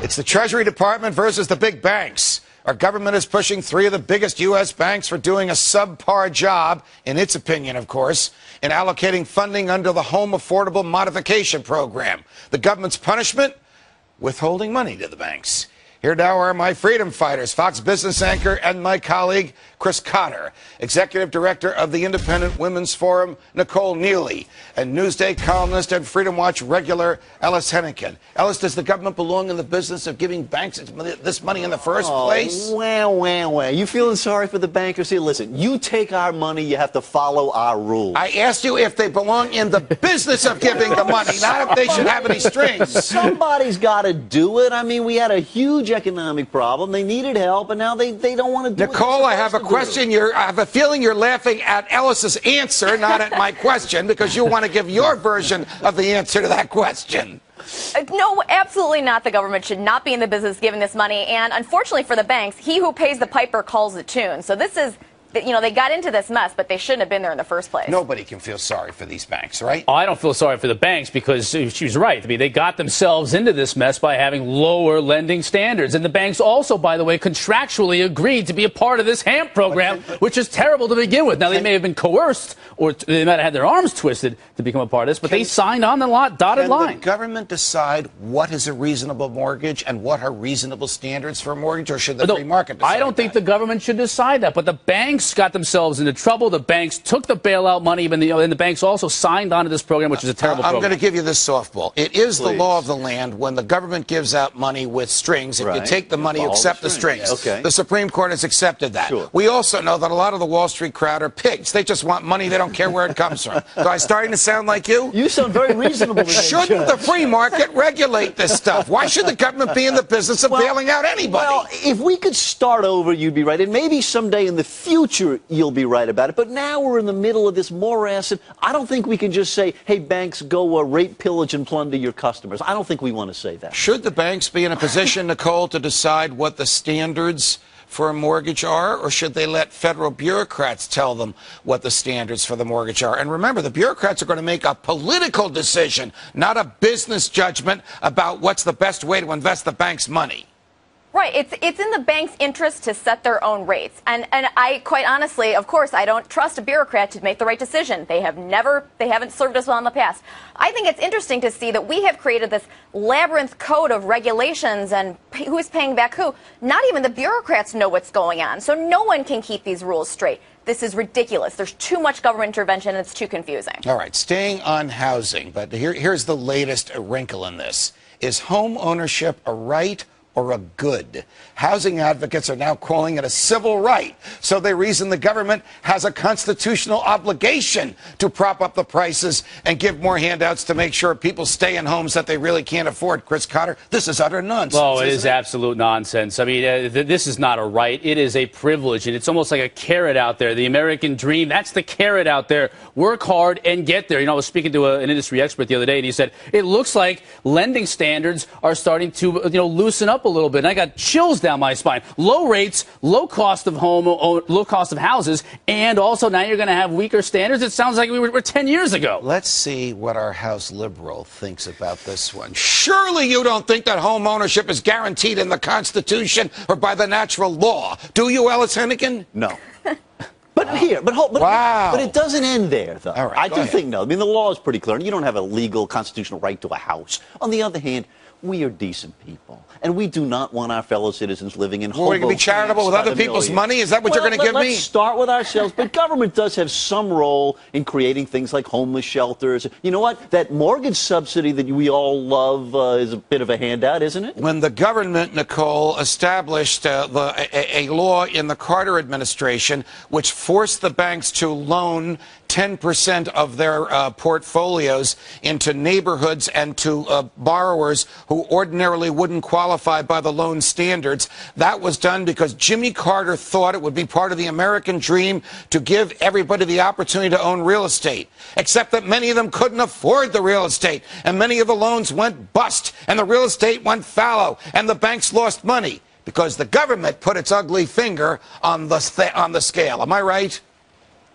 It's the Treasury Department versus the big banks. Our government is pushing 3 of the biggest U.S. banks for doing a subpar job, in its opinion, of course, in allocating funding under the Home Affordable Modification Program. The government's punishment? Withholding money to the banks. Here now are my freedom fighters, Fox business anchor and my colleague, Chris Cotter, executive director of the Independent Women's Forum, Nicole Neely, and Newsday columnist and Freedom Watch regular, Ellis Hennigan. Ellis, does the government belong in the business of giving banks this money in the first place? Well. You feeling sorry for the bankers here? Listen, you take our money, you have to follow our rules. I asked you if they belong in the business of giving the money, not if they should have any strings. Somebody's got to do it. I mean, we had a huge economic problem. They needed help, and now they don't want to do it. Nicole, I have a question. I have a feeling you're laughing at Ellis's answer, not at my question, because you want to give your version of the answer to that question. No, absolutely not. The government should not be in the business of giving this money. And unfortunately for the banks, he who pays the piper calls the tune. So this is, you know, they got into this mess, but they shouldn't have been there in the first place. Nobody can feel sorry for these banks, right? Oh, I don't feel sorry for the banks because she was right. I mean, they got themselves into this mess by having lower lending standards. And the banks also, by the way, contractually agreed to be a part of this HAMP program, which is terrible to begin with. Now, they may have been coerced or they might have had their arms twisted to become a part of this, but they signed on the dotted line. Can the government decide what is a reasonable mortgage and what are reasonable standards for a mortgage, or should the free market decide I don't think the government should decide that, but the banks got themselves into trouble. The banks took the bailout money, and the banks also signed on to this program, which is a terrible program. I'm going to give you this softball. It is the law of the land when the government gives out money with strings. If you take the money, you accept the strings. Okay. The Supreme Court has accepted that. Sure. We also know that a lot of the Wall Street crowd are pigs. They just want money. They don't care where it comes from. So I'm starting to sound like you? You sound very reasonable. Shouldn't the free market regulate this stuff? Why should the government be in the business of bailing out anybody? Well, if we could start over, you'd be right. And maybe someday in the future, you'll be right about it. But now we're in the middle of this morass, and I don't think we can just say, hey, banks, go rape, pillage, and plunder your customers. I don't think we want to say that. Should the banks be in a position, Nicole, to decide what the standards for a mortgage are, or should they let federal bureaucrats tell them what the standards for the mortgage are? And remember, the bureaucrats are going to make a political decision, not a business judgment about what's the best way to invest the bank's money. Right. It's in the bank's interest to set their own rates. And I, quite honestly, of course, I don't trust a bureaucrat to make the right decision. They haven't served us well in the past. I think it's interesting to see that we have created this labyrinth code of regulations and who's paying back who. Not even the bureaucrats know what's going on. So no one can keep these rules straight. This is ridiculous. There's too much government intervention, and it's too confusing. All right, staying on housing, but here's the latest wrinkle in this. Is home ownership a right or a good? Housing advocates are now calling it a civil right. So they reason the government has a constitutional obligation to prop up the prices and give more handouts to make sure people stay in homes that they really can't afford. Chris Cotter, this is utter nonsense. Well, it is absolute nonsense. I mean, this is not a right. It is a privilege, and it's almost like a carrot out there. The American dream, that's the carrot out there. Work hard and get there. You know, I was speaking to an industry expert the other day, and he said, it looks like lending standards are starting to, loosen up a little bit. And I got chills down my spine. Low rates, low cost of houses, and also now you're going to have weaker standards. It sounds like we were 10 years ago. Let's see what our House liberal thinks about this one. Surely you don't think that home ownership is guaranteed in the Constitution or by the natural law, do you, Ellis Hennigan? No. But it doesn't end there, though. All right, I do think no. I mean, the law is pretty clear. You don't have a legal constitutional right to a house. On the other hand, we are decent people, and we do not want our fellow citizens living in hobo We're going to be charitable with other people's money? Is that what you're going to give me? Let's start with ourselves, but government does have some role in creating things like homeless shelters. You know what? That mortgage subsidy that we all love is a bit of a handout, isn't it? When the government, Nicole, established a law in the Carter administration which forced the banks to loan 10% of their portfolios into neighborhoods and to borrowers who ordinarily wouldn't qualify by the loan standards. That was done because Jimmy Carter thought it would be part of the American dream to give everybody the opportunity to own real estate, except that many of them couldn't afford the real estate, and many of the loans went bust, and the real estate went fallow, and the banks lost money because the government put its ugly finger on the scale. Am I right?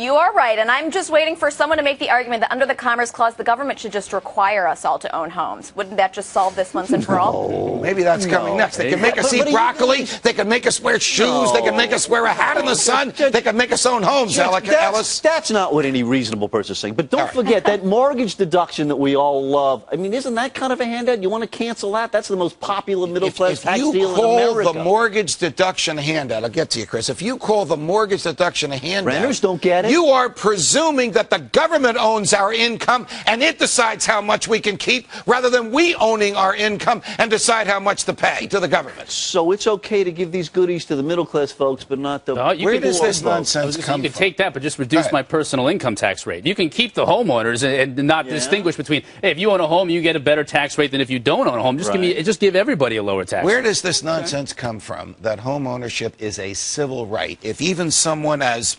You are right, and I'm just waiting for someone to make the argument that under the Commerce Clause, the government should just require us all to own homes. Wouldn't that just solve this once and for all? Maybe that's coming next. They can make us eat broccoli. They can make us wear shoes. They can make us wear a hat in the sun. They can make us own homes, Ellis. That's not what any reasonable person is saying. But don't forget that mortgage deduction that we all love. I mean, isn't that kind of a handout? You want to cancel that? That's the most popular middle-class tax deal in America. If you call the mortgage deduction a handout, I'll get to you, Chris. If you call the mortgage deduction a handout, renters don't get it. You are presuming that the government owns our income and it decides how much we can keep rather than we owning our income and decide how much to pay to the government. So it's okay to give these goodies to the middle-class folks, but not the... Where does this nonsense come from? You could take that, but just reduce my personal income tax rate. You can keep the homeowners and not distinguish between, hey, if you own a home, you get a better tax rate than if you don't own a home. Just give everybody a lower tax rate. Where does this nonsense come from that home ownership is a civil right? If even someone as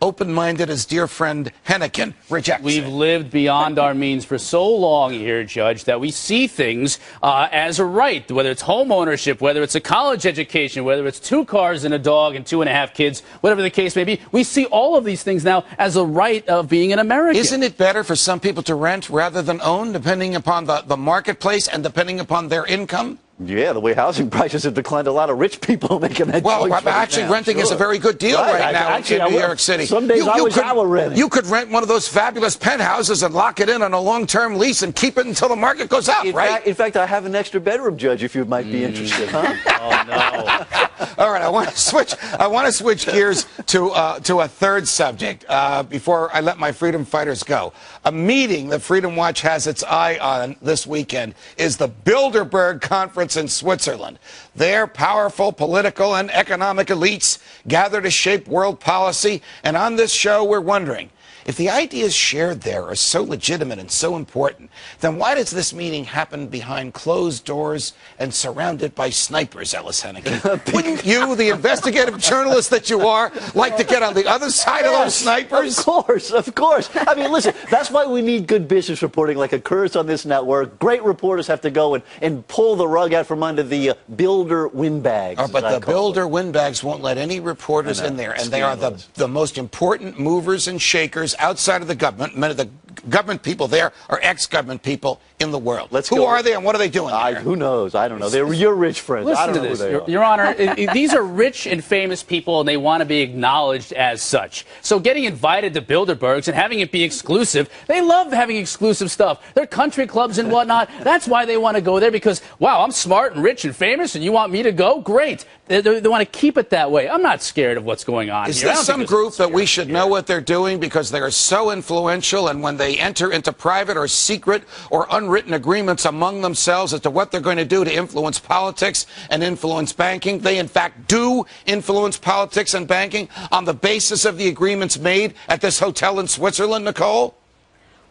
open-minded as dear friend Hennigan rejects We've it. lived beyond our means for so long here, Judge, that we see things as a right, whether it's home ownership, whether it's a college education, whether it's 2 cars and a dog and 2.5 kids, whatever the case may be. We see all of these things now as a right of being an American. Isn't it better for some people to rent rather than own, depending upon the marketplace and depending upon their income? Yeah, the way housing prices have declined, a lot of rich people making that choice. Well, actually, renting is a very good deal right now in New York City. Some days I wish I were renting. You could rent one of those fabulous penthouses and lock it in on a long-term lease and keep it until the market goes up, right? In fact, I have an extra bedroom, Judge, if you might be interested. Huh? Oh, no. All right, I want to switch gears to a third subject before I let my freedom fighters go. A meeting that Freedom Watch has its eye on this weekend is the Bilderberg Conference in Switzerland. There, powerful political and economic elites gather to shape world policy, and on this show, we're wondering, if the ideas shared there are so legitimate and so important, then why does this meeting happen behind closed doors and surrounded by snipers, Ellis Hennigan? Wouldn't you, the investigative journalist that you are, like to get on the other side of those snipers? Of course, of course. I mean, listen, that's why we need good business reporting like occurs on this network. Great reporters have to go and pull the rug out from under the builder windbags. But the builder windbags won't let any reporters in there, and they are the most important movers and shakers outside of the government. Many of the government people there are ex-government people in the world. Who are they and what are they doing there? Who knows? I don't know. They're your rich friends. Listen I don't to know this, who they are. Your Honor. These are rich and famous people, and they want to be acknowledged as such. So getting invited to Bilderbergs and having it be exclusive, they love having exclusive stuff. They're country clubs and whatnot. That's why they want to go there because, wow, I'm smart and rich and famous, and you want me to go? Great. They want to keep it that way. I'm not scared of what's going on here. Is there this some group that we should know what they're doing because they are so influential, and when they enter into private or secret or unwritten agreements among themselves as to what they're going to do to influence politics and influence banking, they in fact do influence politics and banking on the basis of the agreements made at this hotel in Switzerland, Nicole?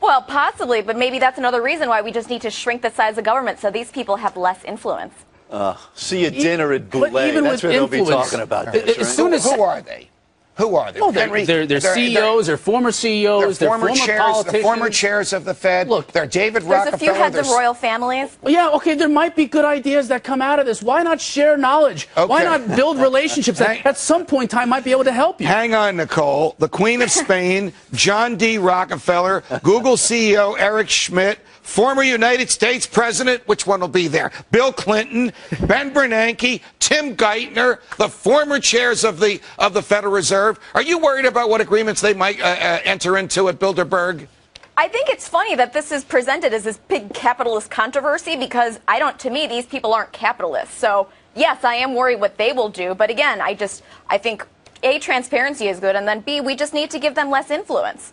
Well, possibly, but maybe that's another reason why we just need to shrink the size of government so these people have less influence. See you at dinner at Boulay. That's what they'll be talking about this, as soon as who are they? Who are they? Oh, they're CEOs, they're former CEOs, they're former politicians. They're former chairs of the Fed. Look, they're David There's Rockefeller. a few heads of royal families. Well, yeah, okay, there might be good ideas that come out of this. Why not share knowledge? Okay. Why not build relationships that at some point in time might be able to help you? Hang on, Nicole. The Queen of Spain, John D. Rockefeller, Google CEO Eric Schmidt, former United States President, which one will be there? Bill Clinton, Ben Bernanke, Tim Geithner, the former chairs of the Federal Reserve. Are you worried about what agreements they might enter into at Bilderberg? I think it's funny that this is presented as this big capitalist controversy because to me, these people aren't capitalists. So, yes, I am worried what they will do. But again, I think, A, transparency is good, and then B, we just need to give them less influence.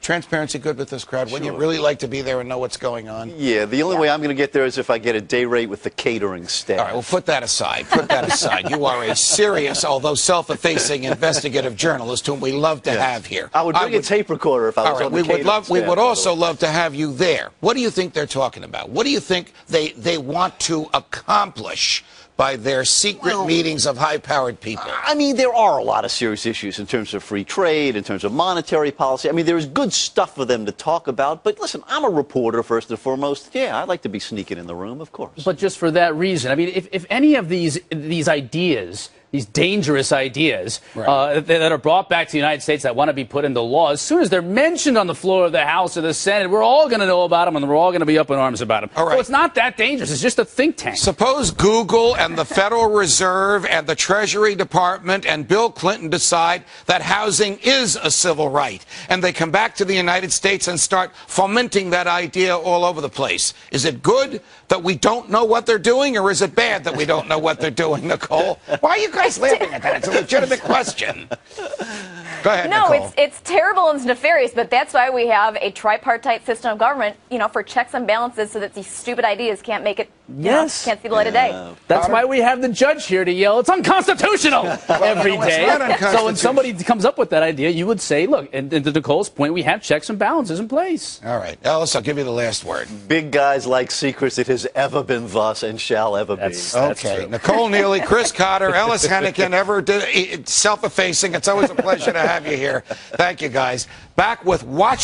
Transparency good with this crowd? Wouldn't you really like to be there and know what's going on? Yeah, the only way I'm going to get there is if I get a day rate with the catering staff. All right, well, put that aside. Put that aside. You are a serious, although self-effacing investigative journalist whom we love to have here. I would bring a tape recorder if I was on the catering staff. We would also love to have you there. What do you think they're talking about? What do you think they want to accomplish by their secret meetings of high-powered people? I mean, there are a lot of serious issues in terms of free trade, in terms of monetary policy. I mean, there's good stuff for them to talk about. But listen, I'm a reporter first and foremost. Yeah, I'd like to be sneaking in the room, of course. But just for that reason, I mean, if any of these ideas these dangerous ideas that are brought back to the United States that want to be put into law, as soon as they're mentioned on the floor of the House or the Senate, we're all going to know about them and we're all going to be up in arms about them. All right. So it's not that dangerous. It's just a think tank. Suppose Google and the Federal Reserve and the Treasury Department and Bill Clinton decide that housing is a civil right, and they come back to the United States and start fomenting that idea all over the place. Is it good that we don't know what they're doing, or is it bad that we don't know what they're doing, Nicole? Why are you guys laughing at that? It's a legitimate question. Go ahead, No, Nicole. it's terrible and it's nefarious, but that's why we have a tripartite system of government, for checks and balances, so that these stupid ideas can't make it, can't see the light of day. That's why we have the judge here to yell, it's unconstitutional every day. So when somebody comes up with that idea, you would say, look, and to Nicole's point, we have checks and balances in place. All right. Ellis, I'll give you the last word. Big guys like secrets. It has ever been thus and shall ever be. That's Okay. true. Nicole Neely, Chris Cotter, Ellis Hennigan, self-effacing. It's always a pleasure to have you here. Thank you, guys. Back with Watch.